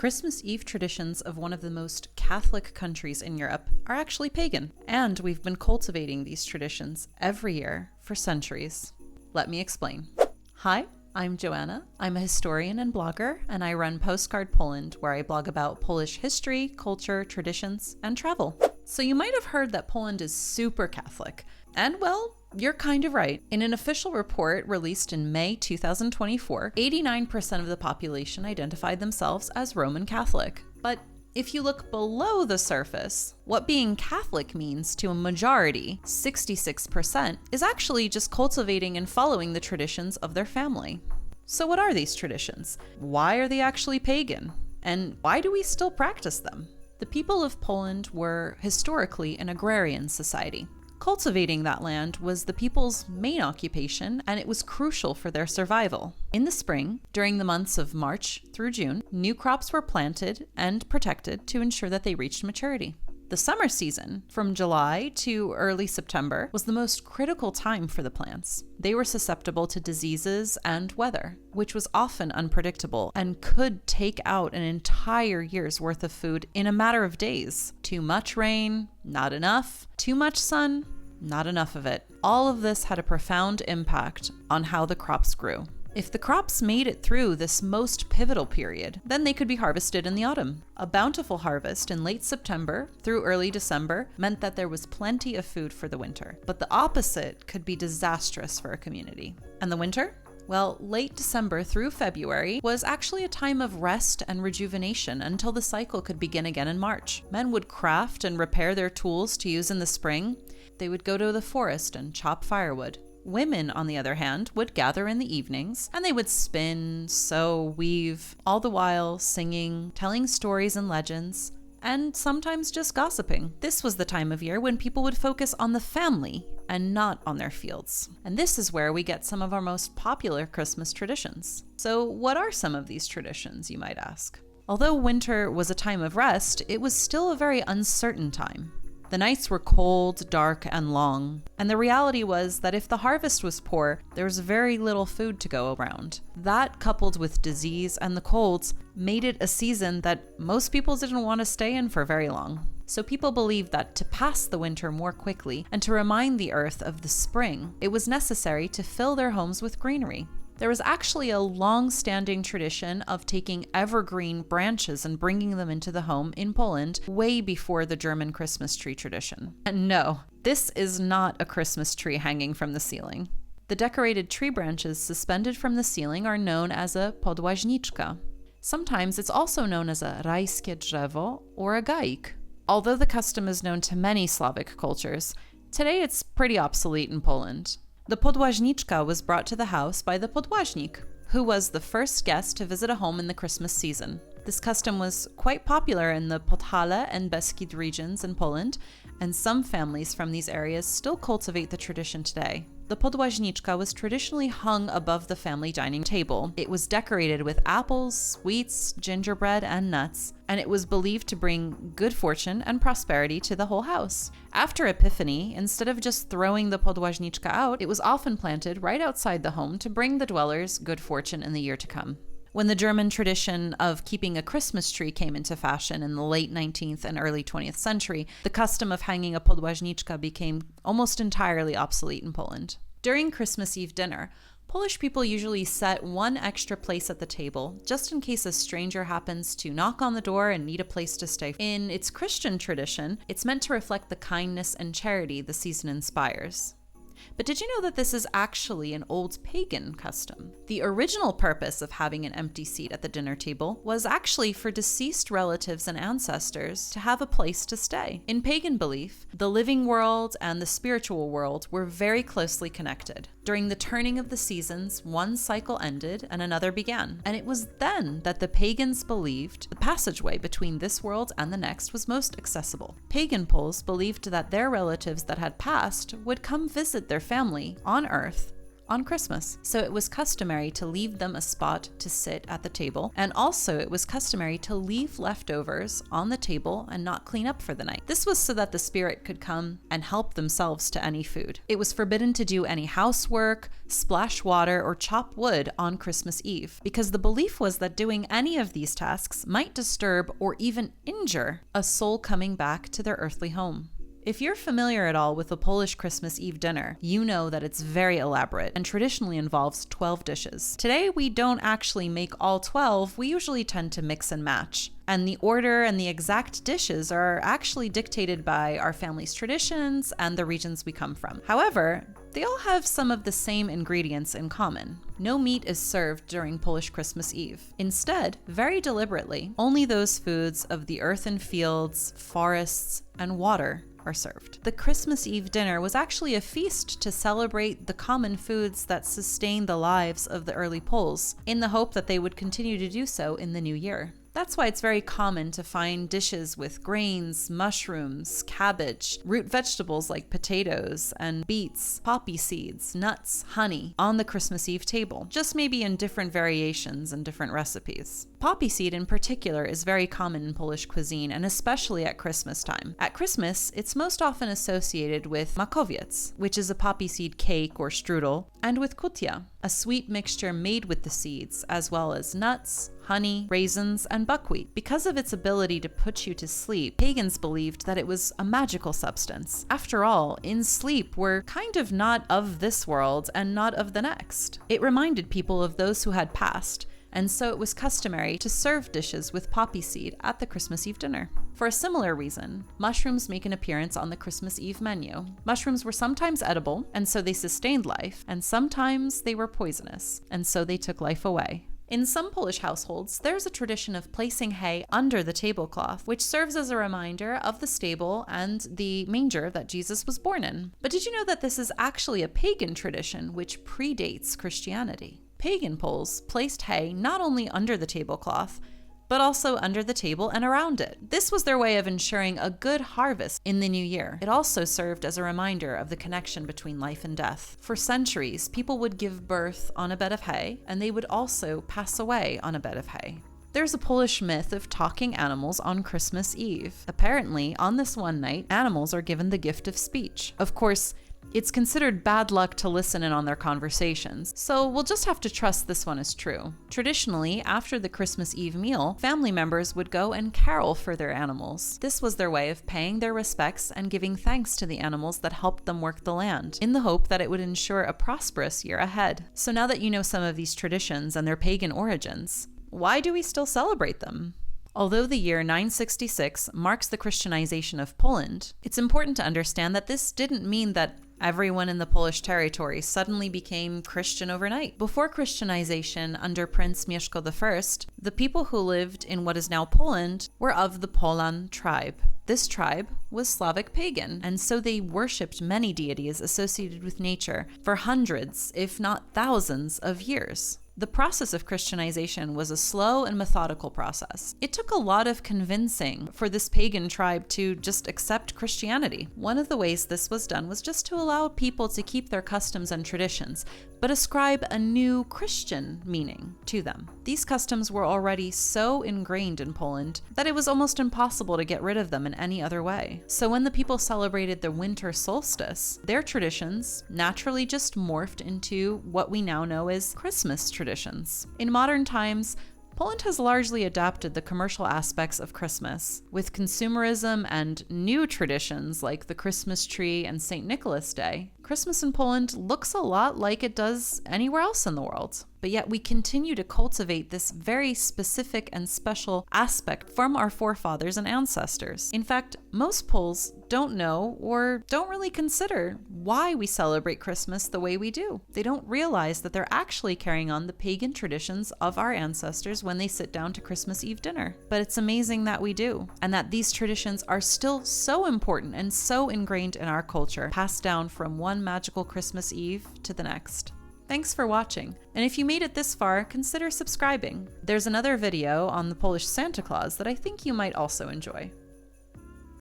Christmas Eve traditions of one of the most Catholic countries in Europe are actually pagan, and we've been cultivating these traditions every year for centuries. Let me explain. Hi, I'm Joanna. I'm a historian and blogger, and I run Postcard Poland, where I blog about Polish history, culture, traditions, and travel. So you might have heard that Poland is super Catholic, and well, you're kind of right. In an official report released in May 2024, 89% of the population identified themselves as Roman Catholic. But if you look below the surface, what being Catholic means to a majority, 66%, is actually just cultivating and following the traditions of their family. So what are these traditions? Why are they actually pagan? And why do we still practice them? The people of Poland were historically an agrarian society. Cultivating that land was the people's main occupation, and it was crucial for their survival. In the spring, during the months of March through June, new crops were planted and protected to ensure that they reached maturity. The summer season, from July to early September, was the most critical time for the plants. They were susceptible to diseases and weather, which was often unpredictable and could take out an entire year's worth of food in a matter of days. Too much rain, not enough. Too much sun, not enough of it. All of this had a profound impact on how the crops grew. If the crops made it through this most pivotal period, then they could be harvested in the autumn. A bountiful harvest in late September through early December meant that there was plenty of food for the winter. But the opposite could be disastrous for a community. And the winter? Well, late December through February was actually a time of rest and rejuvenation until the cycle could begin again in March. Men would craft and repair their tools to use in the spring. They would go to the forest and chop firewood. Women, on the other hand, would gather in the evenings, and they would spin, sew, weave, all the while singing, telling stories and legends, and sometimes just gossiping. This was the time of year when people would focus on the family and not on their fields. And this is where we get some of our most popular Christmas traditions. So what are some of these traditions, you might ask? Although winter was a time of rest, it was still a very uncertain time. The nights were cold, dark, and long, and the reality was that if the harvest was poor, there was very little food to go around. That, coupled with disease and the colds, made it a season that most people didn't want to stay in for very long. So people believed that to pass the winter more quickly and to remind the earth of the spring, it was necessary to fill their homes with greenery. There was actually a long-standing tradition of taking evergreen branches and bringing them into the home in Poland way before the German Christmas tree tradition. And no, this is not a Christmas tree hanging from the ceiling. The decorated tree branches suspended from the ceiling are known as a podłażniczka. Sometimes it's also known as a rajskie drzewo or a gaik. Although the custom is known to many Slavic cultures, today it's pretty obsolete in Poland. The podłażniczka was brought to the house by the podłażnik, who was the first guest to visit a home in the Christmas season. This custom was quite popular in the Podhale and Beskid regions in Poland, and some families from these areas still cultivate the tradition today. The podłażniczka was traditionally hung above the family dining table. It was decorated with apples, sweets, gingerbread, and nuts, and it was believed to bring good fortune and prosperity to the whole house. After Epiphany, instead of just throwing the podłażniczka out, it was often planted right outside the home to bring the dwellers good fortune in the year to come. When the German tradition of keeping a Christmas tree came into fashion in the late 19th and early 20th century, the custom of hanging a podłażniczka became almost entirely obsolete in Poland. During Christmas Eve dinner, Polish people usually set one extra place at the table, just in case a stranger happens to knock on the door and need a place to stay. In its Christian tradition, it's meant to reflect the kindness and charity the season inspires. But did you know that this is actually an old pagan custom? The original purpose of having an empty seat at the dinner table was actually for deceased relatives and ancestors to have a place to stay. In pagan belief, the living world and the spiritual world were very closely connected. During the turning of the seasons, one cycle ended and another began. And it was then that the pagans believed the passageway between this world and the next was most accessible. Pagan Poles believed that their relatives that had passed would come visit their family on Earth on Christmas. So it was customary to leave them a spot to sit at the table, and also it was customary to leave leftovers on the table and not clean up for the night. This was so that the spirit could come and help themselves to any food. It was forbidden to do any housework, splash water, or chop wood on Christmas Eve, because the belief was that doing any of these tasks might disturb or even injure a soul coming back to their earthly home. If you're familiar at all with the Polish Christmas Eve dinner, you know that it's very elaborate and traditionally involves 12 dishes. Today, we don't actually make all 12, we usually tend to mix and match. And the order and the exact dishes are actually dictated by our family's traditions and the regions we come from. However, they all have some of the same ingredients in common. No meat is served during Polish Christmas Eve. Instead, very deliberately, only those foods of the earth and fields, forests, and water are served. The Christmas Eve dinner was actually a feast to celebrate the common foods that sustained the lives of the early Poles, in the hope that they would continue to do so in the new year. That's why it's very common to find dishes with grains, mushrooms, cabbage, root vegetables like potatoes and beets, poppy seeds, nuts, honey on the Christmas Eve table, just maybe in different variations and different recipes. Poppy seed in particular is very common in Polish cuisine, and especially at Christmas time. At Christmas, it's most often associated with makowiec, which is a poppy seed cake or strudel, and with kutia, a sweet mixture made with the seeds, as well as nuts, honey, raisins, and buckwheat. Because of its ability to put you to sleep, pagans believed that it was a magical substance. After all, in sleep, we're kind of not of this world and not of the next. It reminded people of those who had passed, and so it was customary to serve dishes with poppy seed at the Christmas Eve dinner. For a similar reason, mushrooms make an appearance on the Christmas Eve menu. Mushrooms were sometimes edible, and so they sustained life, and sometimes they were poisonous, and so they took life away. In some Polish households, there's a tradition of placing hay under the tablecloth, which serves as a reminder of the stable and the manger that Jesus was born in. But did you know that this is actually a pagan tradition which predates Christianity? Pagan Poles placed hay not only under the tablecloth, but also under the table and around it. This was their way of ensuring a good harvest in the new year. It also served as a reminder of the connection between life and death. For centuries, people would give birth on a bed of hay, and they would also pass away on a bed of hay. There's a Polish myth of talking animals on Christmas Eve. Apparently, on this one night, animals are given the gift of speech. Of course, it's considered bad luck to listen in on their conversations, so we'll just have to trust this one is true. Traditionally, after the Christmas Eve meal, family members would go and carol for their animals. This was their way of paying their respects and giving thanks to the animals that helped them work the land, in the hope that it would ensure a prosperous year ahead. So now that you know some of these traditions and their pagan origins, why do we still celebrate them? Although the year 966 marks the Christianization of Poland, it's important to understand that this didn't mean that everyone in the Polish territory suddenly became Christian overnight. Before Christianization under Prince Mieszko I, the people who lived in what is now Poland were of the Polan tribe. This tribe was Slavic pagan, and so they worshipped many deities associated with nature for hundreds, if not thousands, of years. The process of Christianization was a slow and methodical process. It took a lot of convincing for this pagan tribe to just accept Christianity. One of the ways this was done was just to allow people to keep their customs and traditions, but ascribe a new Christian meaning to them. These customs were already so ingrained in Poland that it was almost impossible to get rid of them in any other way. So when the people celebrated the winter solstice, their traditions naturally just morphed into what we now know as Christmas traditions. In modern times, Poland has largely adapted the commercial aspects of Christmas, with consumerism and new traditions like the Christmas tree and St. Nicholas Day. Christmas in Poland looks a lot like it does anywhere else in the world. But yet we continue to cultivate this very specific and special aspect from our forefathers and ancestors. In fact, most Poles don't know or don't really consider why we celebrate Christmas the way we do. They don't realize that they're actually carrying on the pagan traditions of our ancestors when they sit down to Christmas Eve dinner. But it's amazing that we do, and that these traditions are still so important and so ingrained in our culture, passed down from one magical Christmas Eve to the next. Thanks for watching, and if you made it this far, consider subscribing. There's another video on the Polish Santa Claus that I think you might also enjoy.